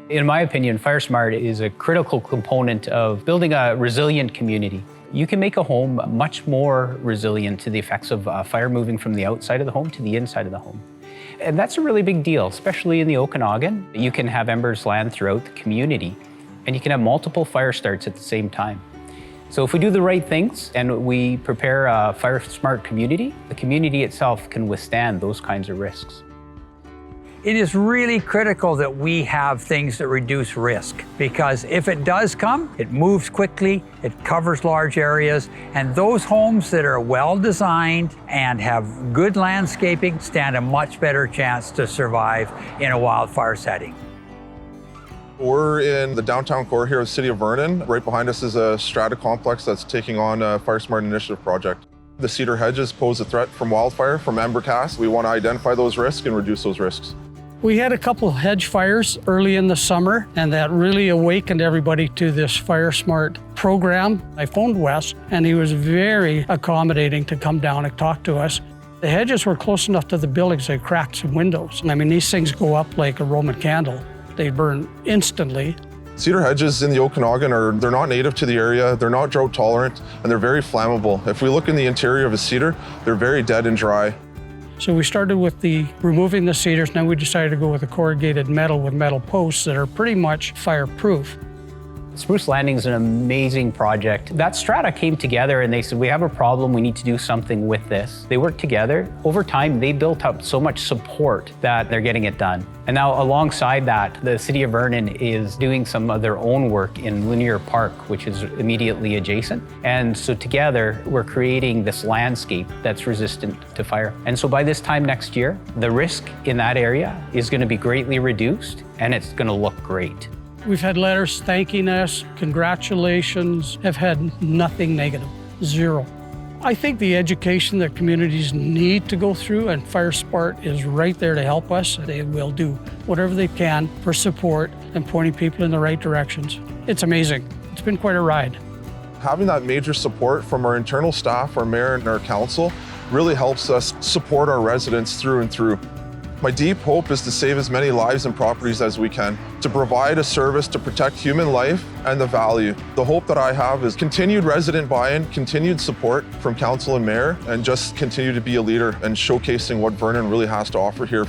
In my opinion, FireSmart is a critical component of building a resilient community. You can make a home much more resilient to the effects of fire moving from the outside of the home to the inside of the home. And that's a really big deal, especially in the Okanagan. You can have embers land throughout the community, and you can have multiple fire starts at the same time. So if we do the right things and we prepare a fire-smart community, the community itself can withstand those kinds of risks. It is really critical that we have things that reduce risk, because if it does come, it moves quickly, it covers large areas, and those homes that are well designed and have good landscaping stand a much better chance to survive in a wildfire setting. We're in the downtown core here of City of Vernon. Right behind us is a strata complex that's taking on a FireSmart initiative project. The Cedar Hedges pose a threat from wildfire, from ember cast. We want to identify those risks and reduce those risks. We had a couple hedge fires early in the summer, and that really awakened everybody to this FireSmart program. I phoned Wes, and he was very accommodating to come down and talk to us. The hedges were close enough to the buildings, they cracked some windows. I mean, these things go up like a Roman candle. They burn instantly. Cedar hedges in the Okanagan they're not native to the area, they're not drought tolerant, and they're very flammable. If we look in the interior of a cedar, they're very dead and dry. So we started with removing the cedars. Now we decided to go with a corrugated metal with metal posts that are pretty much fireproof. Spruce Landing is an amazing project. That strata came together and they said, we have a problem, we need to do something with this. They worked together. Over time, they built up so much support that they're getting it done. And now alongside that, the City of Vernon is doing some of their own work in Linear Park, which is immediately adjacent. And so together, we're creating this landscape that's resistant to fire. And so by this time next year, the risk in that area is going to be greatly reduced and it's going to look great. We've had letters thanking us, congratulations, have had nothing negative, zero. I think the education that communities need to go through, and FireSmart is right there to help us. They will do whatever they can for support and pointing people in the right directions. It's amazing. It's been quite a ride. Having that major support from our internal staff, our mayor and our council really helps us support our residents through and through. My deep hope is to save as many lives and properties as we can, to provide a service to protect human life and the value. The hope that I have is continued resident buy-in, continued support from council and mayor, and just continue to be a leader and showcasing what Vernon really has to offer here.